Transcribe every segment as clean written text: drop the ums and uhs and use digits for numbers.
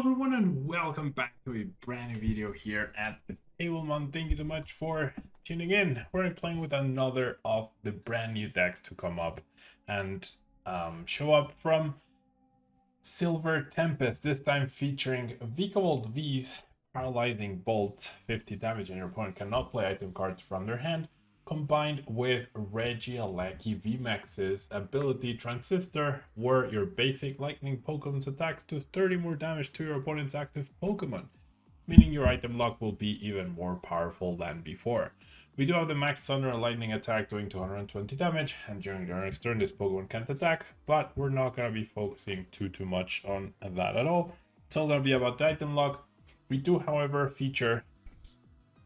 everyone, and welcome back to a brand new video here at the Tablemon. Thank you so much for tuning in. We're playing with another of the brand new decks to come up and show up from Silver Tempest, this time featuring VIKAVOLT V's Paralyzing Bolt, 50 damage, and your opponent cannot play item cards from their hand, combined with REGIELEKI VMAX's ability Transistor, where your basic lightning Pokemon's attacks do 30 more damage to your opponent's active Pokemon, meaning your item lock will be even more powerful than before. We do have the Max Thunder and Lightning attack doing 220 damage, and during the next turn this Pokemon can't attack, but we're not going to be focusing too much on that at all. It's all going to be about the item lock. We do, however, feature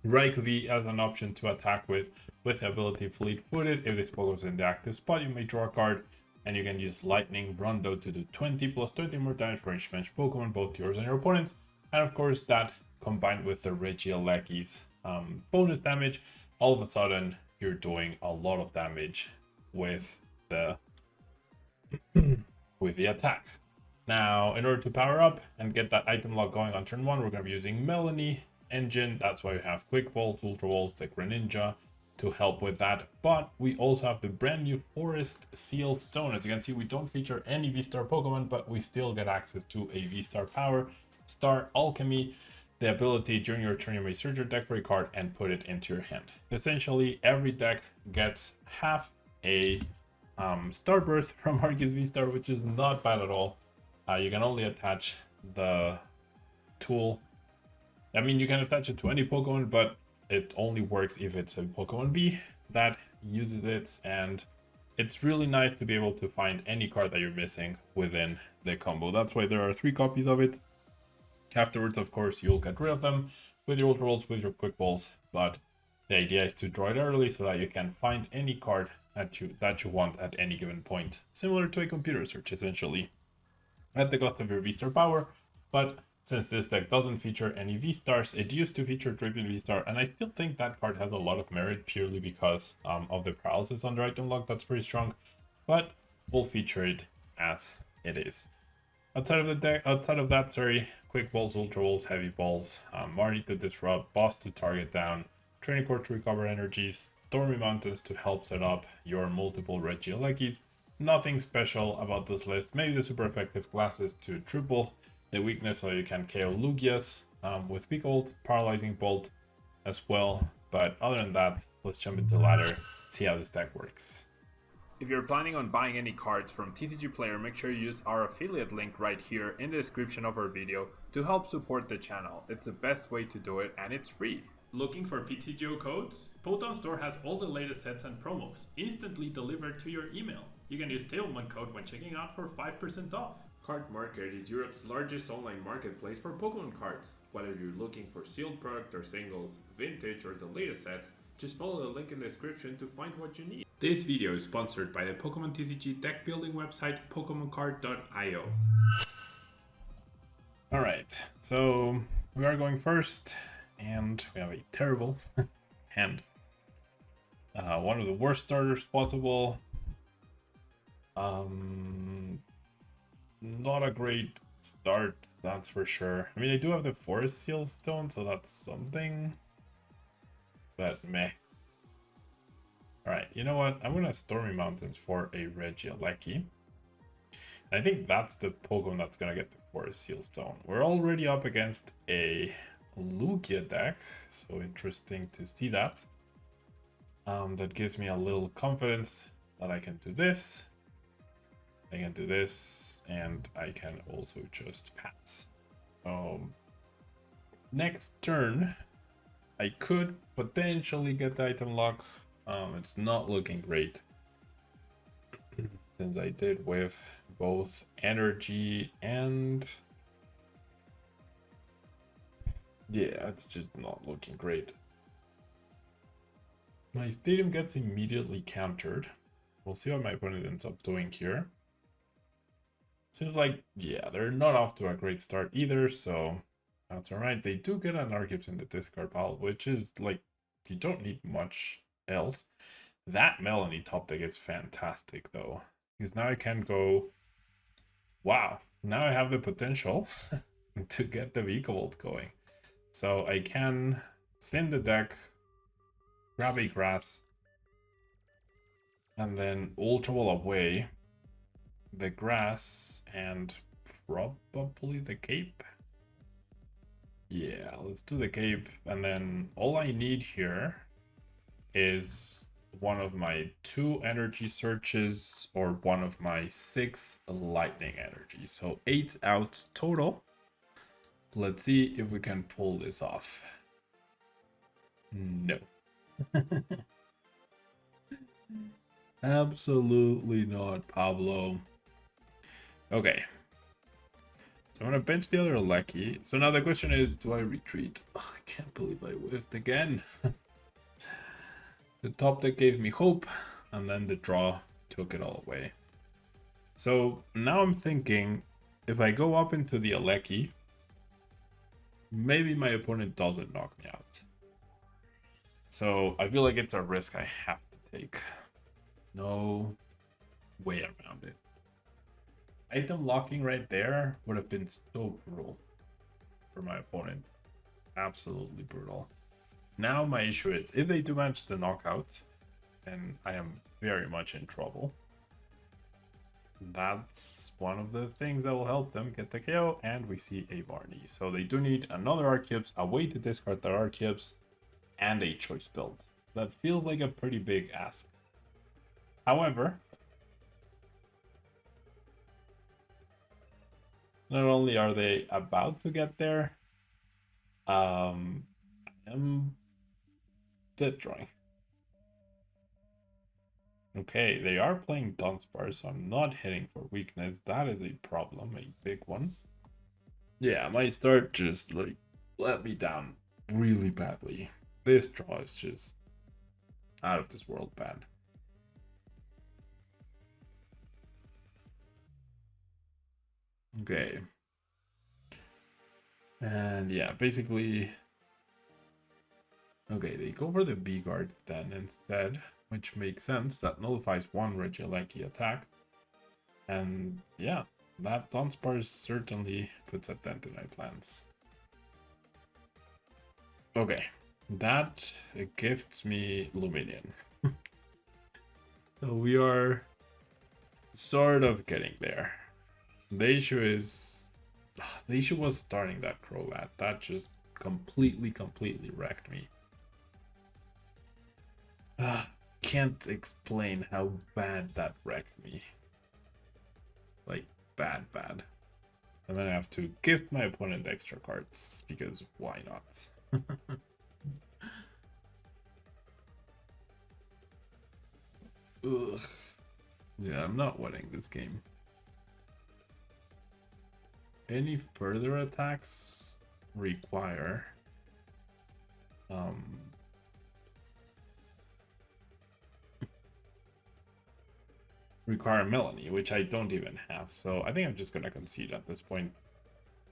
Raikou V as an option to attack with the ability Fleet-Footed. If this Pokemon's in the active spot, you may draw a card, and you can use Lightning Rondo to do 20 plus 20 more damage for each bench Pokemon, both yours and your opponent's. And of course, that combined with the Regieleki's bonus damage, all of a sudden you're doing a lot of damage with the attack. Now, in order to power up and get that item lock going on turn 1, we're going to be using Melanie Engine. That's why we have Quick Volts, Ultra Volts, the Greninja to help with that. But we also have the brand new Forest Seal Stone. As you can see, we don't feature any V-Star Pokemon, but we still get access to a V-Star power, Star Alchemy, the ability during your turn you may search your deck for a card and put it into your hand. Essentially, every deck gets half a Starburst from Arceus V-Star, which is not bad at all. You can only attach the tool. I mean, you can attach it to any Pokemon, but it only works if it's a Pokemon B that uses it, and it's really nice to be able to find any card that you're missing within the combo. That's why there are 3 copies of it. Afterwards, of course, you'll get rid of them with your Ultra Balls, with your Quick Balls, but the idea is to draw it early so that you can find any card that you want at any given point. Similar to a computer search, essentially, at the cost of your V-Star power. But since this deck doesn't feature any V-Stars, it used to feature Dripping V-Star, and I still think that card has a lot of merit purely because of the paralysis under item lock. That's pretty strong, but we'll feature it as it is. Outside of that, Quick Balls, Ultra Balls, Heavy Balls, Marnie to disrupt, Boss to target down, Training Court to recover energies, Stormy Mountains to help set up your multiple Regielekis. Nothing special about this list. Maybe the super effective classes to triple the weakness so you can KO Lugias with VIKAVOLT, Paralyzing Bolt as well. But other than that, let's jump into the ladder, see how this deck works. If you're planning on buying any cards from TCG Player, make sure you use our affiliate link right here in the description of our video to help support the channel. It's the best way to do it, and it's free. Looking for PTGO codes? Potown Store has all the latest sets and promos instantly delivered to your email. You can use Tablemon code when checking out for 5% off. Card Market is Europe's largest online marketplace for Pokemon cards. Whether you're looking for sealed product or singles, vintage or the latest sets, just follow the link in the description to find what you need. This video is sponsored by the Pokemon TCG deck building website PokemonCard.io. Alright, so we are going first, and we have a terrible hand. One of the worst starters possible. Not a great start, that's for sure. I mean, I do have the Forest Seal Stone, so that's something. But meh. Alright, you know what? I'm gonna Stormy Mountains for a Regieleki. I think that's the Pokemon that's gonna get the Forest Seal Stone. We're already up against a Lugia deck, so interesting to see that. That gives me a little confidence that I can do this. I can do this, and I can also just pass. Next turn, I could potentially get the item lock. It's not looking great, since I did with both energy and... yeah, it's just not looking great. My Stadium gets immediately countered. We'll see what my opponent ends up doing here. Seems like, yeah, they're not off to a great start either, so that's alright. They do get an Arceus in the discard pile, which is like, you don't need much else. That Melanie top deck is fantastic though, because now I can go, wow, now I have the potential to get the VIKAVOLT going. So I can thin the deck, grab a grass, and then Ultra Ball away the grass and probably the cape. Yeah, let's do the cape. And then all I need here is one of my 2 energy searches or one of my 6 lightning energies. So 8 out total. Let's see if we can pull this off. No. Absolutely not, Pablo. Okay. So I'm gonna bench the other Lecky. So now the question is, do I retreat? Oh, I can't believe I whiffed again. The top deck gave me hope, and then the draw took it all away. So now I'm thinking, if I go up into the Aleki, maybe my opponent doesn't knock me out. So I feel like it's a risk I have to take. No way around it. Item locking right there would have been so brutal for my opponent. Absolutely brutal. Now my issue is, if they do manage the knockout, then I am very much in trouble. That's one of the things that will help them get the KO, and we see a Varney. So they do need another Archeops, a way to discard their Archeops, and a choice build. That feels like a pretty big ask. However, not only are they about to get there, I am dead drawing. Okay, they are playing Dunsparce, so I'm not hitting for weakness. That is a problem, a big one. Yeah, my start just like let me down really badly. This draw is just out of this world bad. Okay. And yeah, basically... Okay, they go for the B-Guard then instead, which makes sense. That nullifies one Regieleki attack. And yeah, that Dunsparce certainly puts a dent in my plans. Okay, that gifts me Luminion. So we are sort of getting there. The issue is... The issue was starting that Crobat. That just completely wrecked me. Can't explain how bad that wrecked me. Like, bad. And then I have to gift my opponent extra cards, because why not? Ugh. Yeah, I'm not winning this game. Any further attacks require Melanie, which I don't even have. So I think I'm just gonna concede at this point.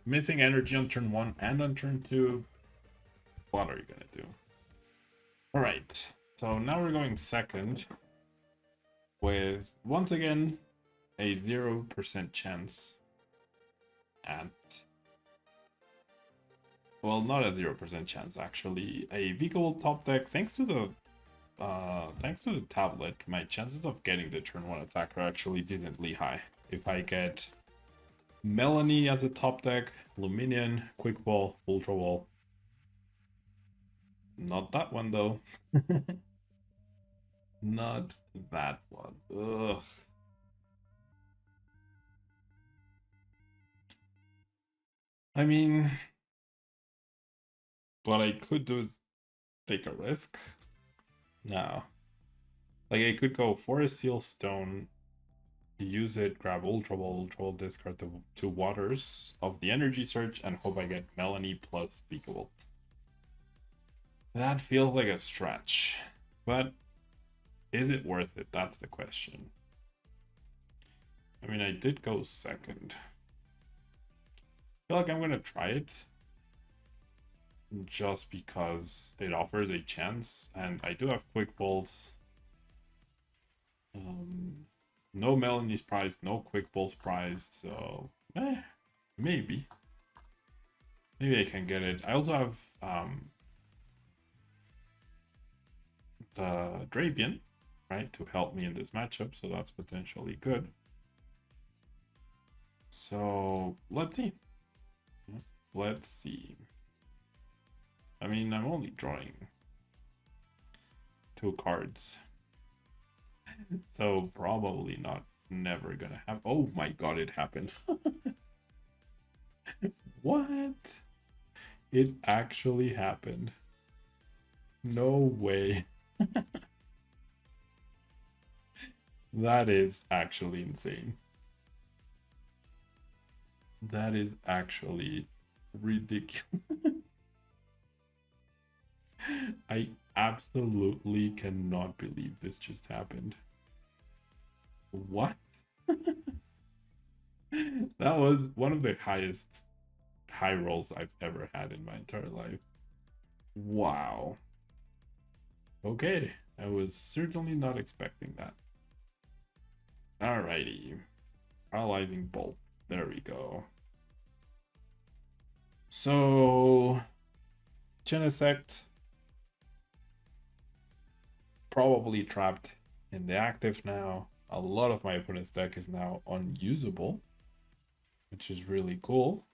Missing energy on turn 1 and on turn 2. What are you gonna do? Alright, so now we're going second with, once again, a 0% chance at... Well, not a 0% chance, actually. A VIKAVOLT top deck, thanks to the tablet, my chances of getting the turn 1 attack are actually decently high. If I get Melanie as a top deck, Luminion, Quick Ball, Ultra Ball. Not that one though. Not that one. Ugh. I mean, what I could do is take a risk. No. Like, I could go Forest Seal Stone, use it, grab Ultra Ball, discard the 2 waters of the energy search, and hope I get Melanie plus VIKAVOLT. That feels like a stretch, but is it worth it? That's the question. I mean, I did go second. I feel like I'm gonna try it just because it offers a chance, and I do have quick balls. No Melanie's prized, no quick balls prized, so maybe. Maybe I can get it. I also have the Drapion, right, to help me in this matchup, so that's potentially good. So let's see. Let's see. I mean, I'm only drawing 2 cards. So probably not never gonna happen. Oh my god, it happened. What? It actually happened. No way. That is actually insane. That is actually ridiculous. I absolutely cannot believe this just happened. What? That was one of the highest high rolls I've ever had in my entire life. Wow. Okay, I was certainly not expecting that. Alrighty. Paralyzing Bolt. There we go. So, Genesect probably trapped in the active now. A lot of my opponent's deck is now unusable, which is really cool.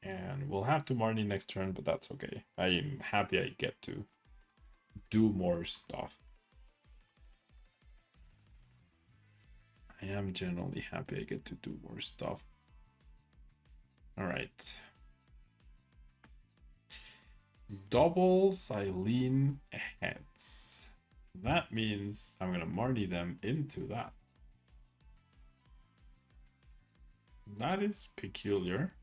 And we'll have to Marnie next turn, but that's okay. I am happy I get to do more stuff. I am genuinely happy I get to do more stuff. All right. Double Silene heads. That means I'm going to Marnie them into that. That is peculiar,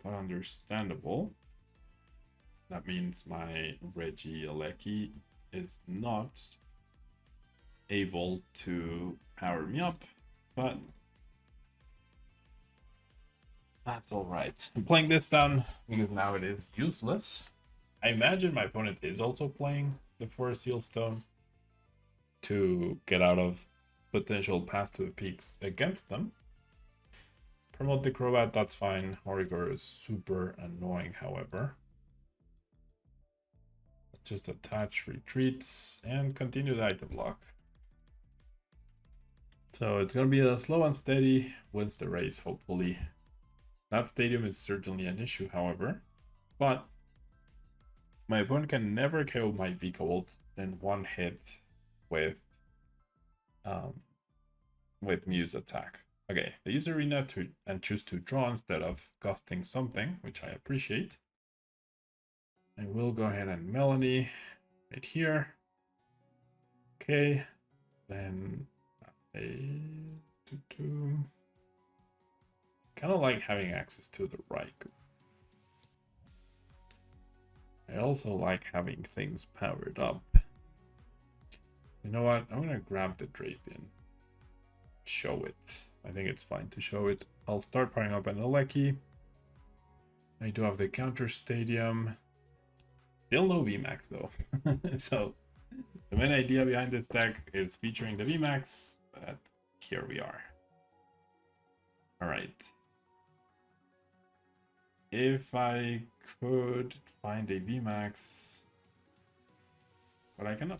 but understandable. That means my Regieleki is not able to power me up, but that's all right. I'm playing this down because now it is useless. I imagine my opponent is also playing the Forest Seal Stone to get out of potential path to the peaks against them. Promote the Crobat, that's fine. Horigor is super annoying, however. Just attach retreats and continue the item block. So it's going to be a slow and steady, wins the race, hopefully. That stadium is certainly an issue, however. But my opponent can never KO my VIKAVOLT in one hit with Mew's attack. Okay, they use Arena and choose to draw instead of costing something, which I appreciate. I will go ahead and Melanie right here. Okay, then kind of like having access to the Raikou. I also like having things powered up. You know what? I'm gonna grab the Drapion. Show it. I think it's fine to show it. I'll start powering up an Eleki. I do have the counter stadium. Still no VMAX though. So the main idea behind this deck is featuring the VMAX, but here we are. Alright. If I could find a VMAX, but I cannot.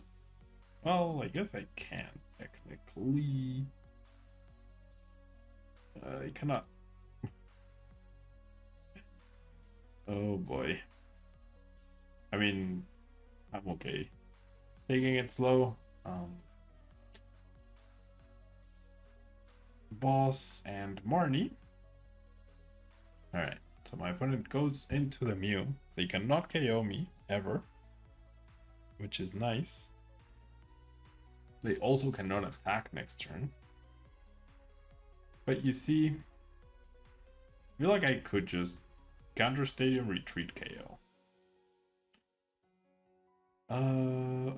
Well, I guess I can technically. I cannot. Oh boy. I mean, I'm okay. Taking it slow. Boss and Marnie. Alright, so my opponent goes into the Mew. They cannot KO me, ever. Which is nice. They also cannot attack next turn. But you see, I feel like I could just counter stadium retreat KO.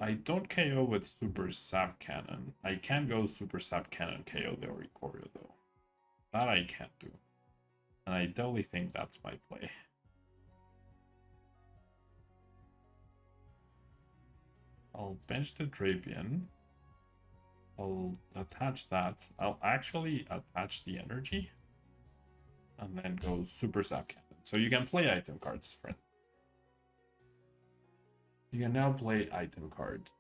I don't KO with Super Sap Cannon. I can go Super Sap Cannon KO the Oricorio though. That I can't do. And I definitely think that's my play. I'll bench the Drapion. I'll attach that. I'll actually attach the energy. And then go Super Sap Cannon. So you can play item cards, friend. You can now play item cards.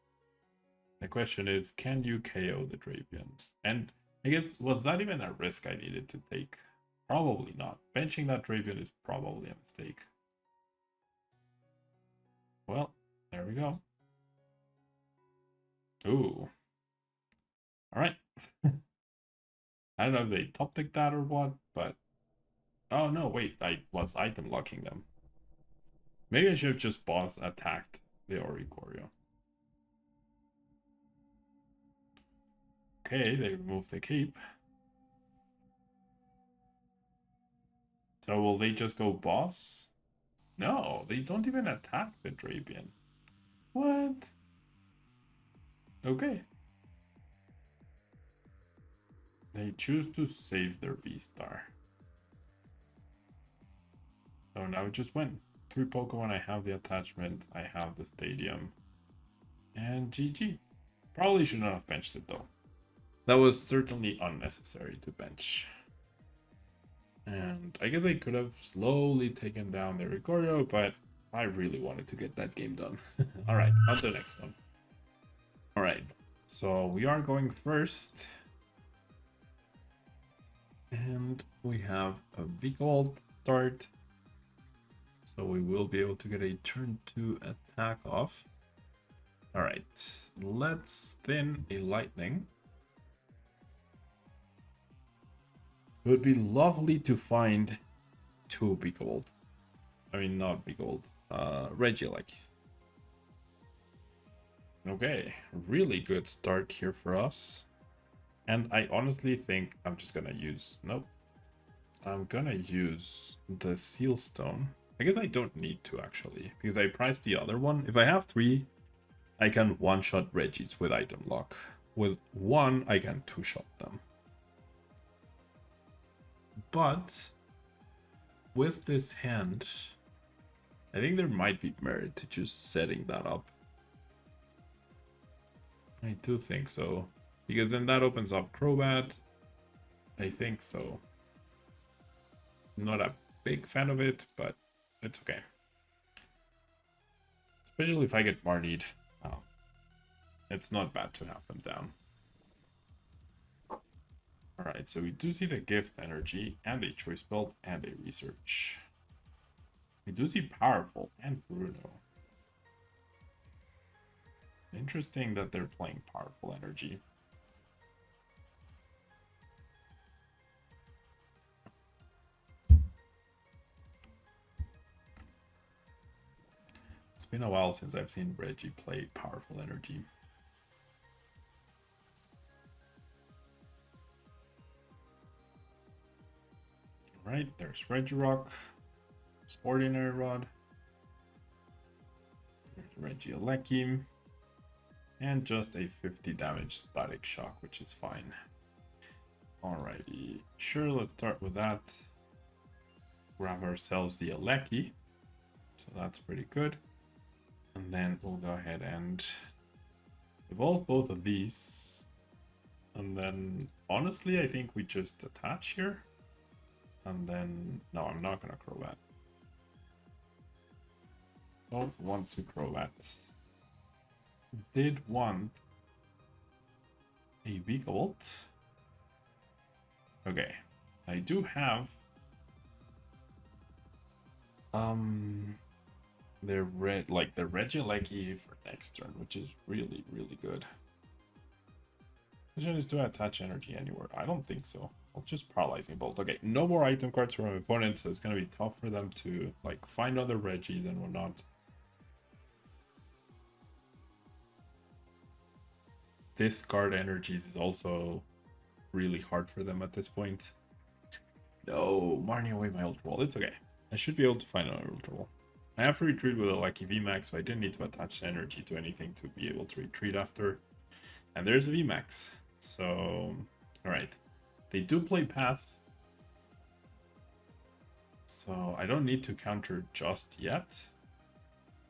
The question is, can you KO the Drapion? And I guess, was that even a risk I needed to take? Probably not. Benching that Drapion is probably a mistake. Well, there we go. Ooh. Alright. I don't know if they top deck that or what, but... Oh no, wait, I was item locking them. Maybe I should have just boss attacked the Oricorio. Okay, they removed the cape. So will they just go boss? No, they don't even attack the Drapion. What? Okay. They choose to save their V-Star. So now it just went. 3 Pokemon, I have the attachment, I have the stadium. And GG. Probably should not have benched it though. That was certainly unnecessary to bench. And I guess I could have slowly taken down the Oricorio, but I really wanted to get that game done. Alright, on to the next one. Alright, so we are going first. And we have a VIKAVOLT start. So we will be able to get a turn 2 attack off. Alright, let's thin a lightning. It would be lovely to find 2 VIKAVOLT. I mean, not VIKAVOLT, Regielekis. Okay, really good start here for us. And I honestly think I'm just gonna use... Nope. I'm gonna use the Seal Stone. I guess I don't need to, actually, because I priced the other one. If I have 3, I can one-shot Regis with item lock. With 1, I can 2-shot them. But with this hand, I think there might be merit to just setting that up. I do think so. Because then that opens up Crobat. I think so. Not a big fan of it, but it's okay. Especially if I get Marnied. Oh, it's not bad to have them down. Alright, so we do see the Gift Energy and a Choice Belt and a Research. We do see Powerful and Bruno. Interesting that they're playing Powerful Energy. It's been a while since I've seen Reggie play Powerful Energy. Alright, there's Regidrago, Ordinary Rod, there's Regieleki, and just a 50 damage Static Shock, which is fine. Alrighty, sure, let's start with that. Grab ourselves the Eleki, so that's pretty good. And then we'll go ahead and evolve both of these. And then, honestly, I think we just attach here. And then, no, I'm not gonna Crobat. Don't want to Crobat. Did want a VIKAVOLT. Okay, I do have the Regieleki for next turn, which is really, really good. Question is, do I attach energy anywhere? I don't think so. I'll just Paralyzing Bolt. Okay, no more item cards from my opponent, so it's gonna be tough for them to like find other Regis and whatnot. Discard energies is also really hard for them at this point. No, Marnie away my Ultra Ball. It's okay. I should be able to find another Ultra Ball. I have to retreat with a Lucky VMAX, so I didn't need to attach energy to anything to be able to retreat after. And there's a VMAX. So, alright. They do play Path. So I don't need to counter just yet.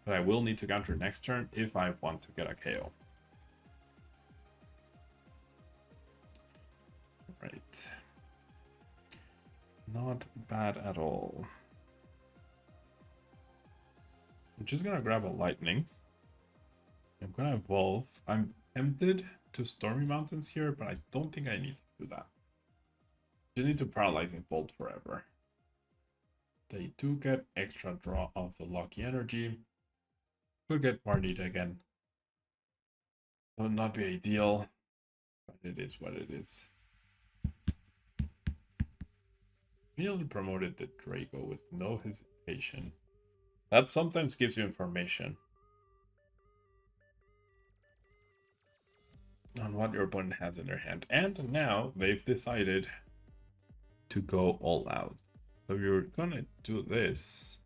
But I will need to counter next turn if I want to get a KO. Right. Not bad at all. I'm just gonna grab a lightning. I'm gonna evolve. I'm tempted to Stormy Mountains here, but I don't think I need to do that. Just need to Paralyzing Bolt forever. They do get extra draw of the lucky energy. Could get partied again. Would not be ideal, but it is what it is. Immediately promoted the Drago with no hesitation. That sometimes gives you information on what your opponent has in their hand. And now they've decided to go all out. So you're gonna do this.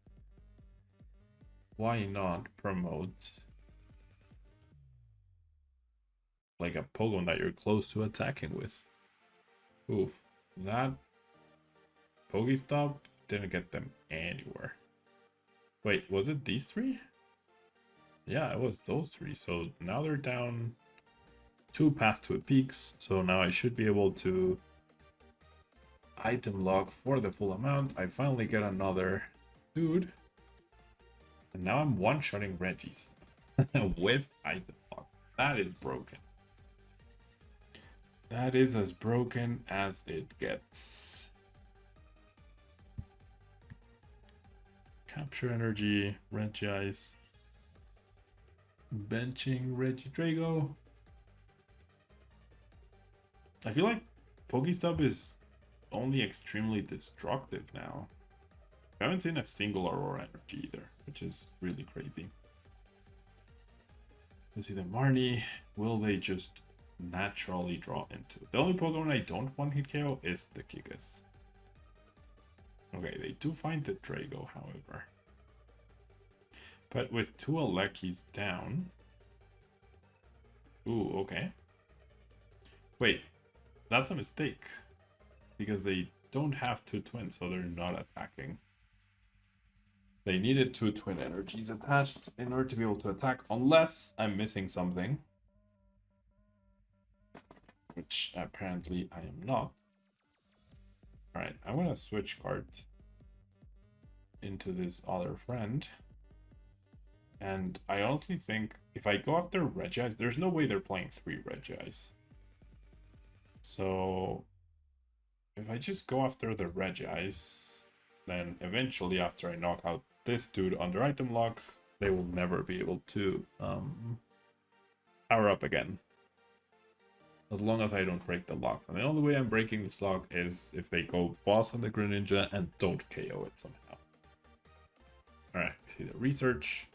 Why not promote like a Pokemon that you're close to attacking with? Oof, that Pokestop didn't get them anywhere. Wait, was it these three? Yeah, it was those three. So now they're down 2 Path to a Peaks. So now I should be able to item lock for the full amount. I finally get another dude. And now I'm one-shotting Regis with item lock. That is broken. That is as broken as it gets. Capture energy, Regice. Benching Regidrago. I feel like Pokestop is only extremely destructive now. I haven't seen a single Aurora energy either, which is really crazy. Let's see the Marnie. Will they just naturally draw into it? The only Pokemon I don't want hit KO is the Gigas. Okay, they do find the Drago, however. But with 2 Alekis down... Ooh, okay. Wait, that's a mistake. Because they don't have 2 twins, so they're not attacking. They needed 2 twin energies attached in order to be able to attack, unless I'm missing something. Which apparently I am not. Alright, I'm gonna switch card into this other friend. And I honestly think if I go after Regice, there's no way they're playing 3 Regice. So if I just go after the Regice, then eventually after I knock out this dude under item lock, they will never be able to power up again. As long as I don't break the lock. And the only way I'm breaking this lock is if they go boss on the Greninja and don't KO it somehow. Alright, see the research.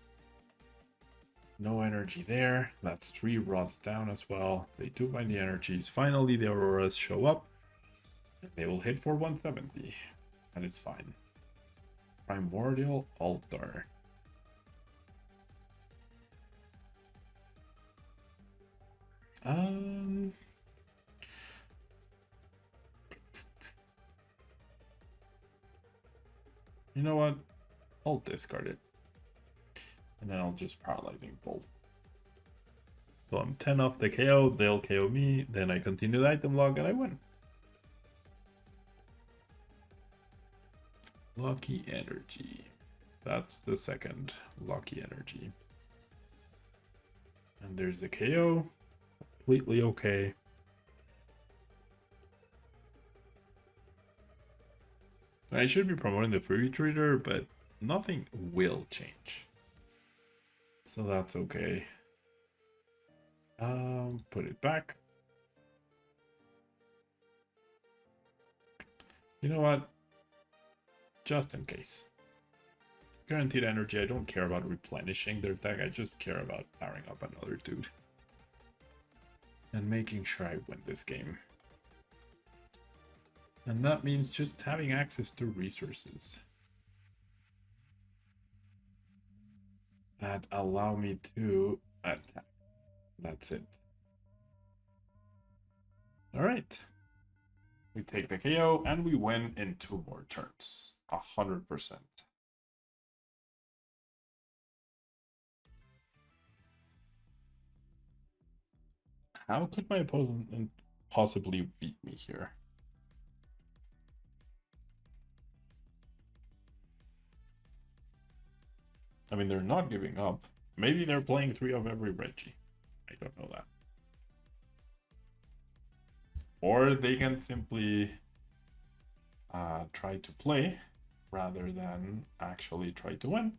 No energy there. That's 3 rods down as well. They do find the energies. Finally, the Auroras show up. And they will hit for 170. That is fine. Primordial Altar. You know what? I'll discard it. And then I'll just Paralyzing Bolt. So I'm 10 off the KO, they'll KO me, then I continue the item log and I win. Lucky Energy. That's the second Lucky Energy. And there's the KO. Completely okay. I should be promoting the Free Trader, but nothing will change. So that's okay. Put it back. You know what? Just in case. Guaranteed energy, I don't care about replenishing their deck, I just care about powering up another dude. And making sure I win this game. And that means just having access to resources that allow me to attack. That's it. Alright. We take the KO and we win in 2 more turns. 100%. How could my opponent possibly beat me here? I mean, they're not giving up. Maybe they're playing 3 of every Reggie. I don't know that. Or they can simply try to play rather than actually try to win.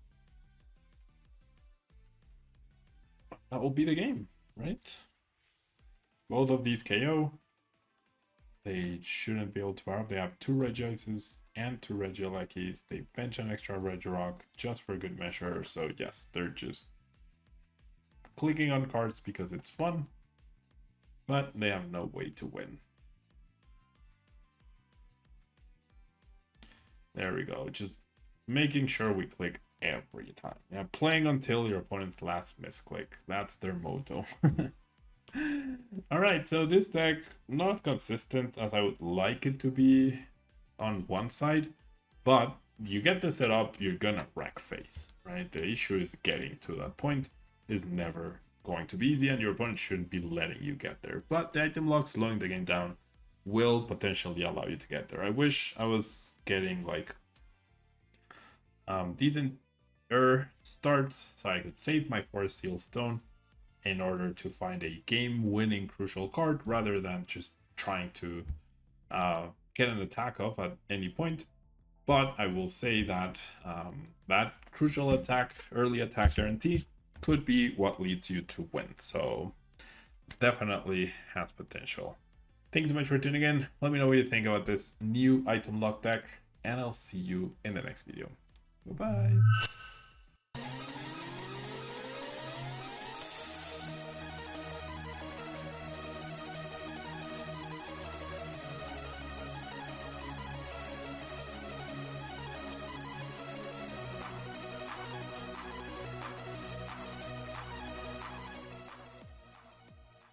That will be the game, right? Both of these KO. They shouldn't be able to power up. They have 2 Regices and 2 Regielekis. They bench an extra Regidrago just for good measure. So yes, they're just clicking on cards because it's fun, but they have no way to win. There we go. Just making sure we click every time. Yeah, playing until your opponent's last misclick. That's their motto. Alright, so this deck, not as consistent as I would like it to be on one side, but you get the setup, you're gonna wreck face, right? The issue is getting to that point is never going to be easy, and your opponent shouldn't be letting you get there. But the item lock slowing the game down will potentially allow you to get there. I wish I was getting like decent starts so I could save my 4 Seal Stone in order to find a game-winning crucial card rather than just trying to get an attack off at any point. But I will say that that crucial attack, early attack guarantee, could be what leads you to win. So definitely has potential. Thanks so much for tuning in. Let me know what you think about this new item lock deck, and I'll see you in the next video. Bye-bye.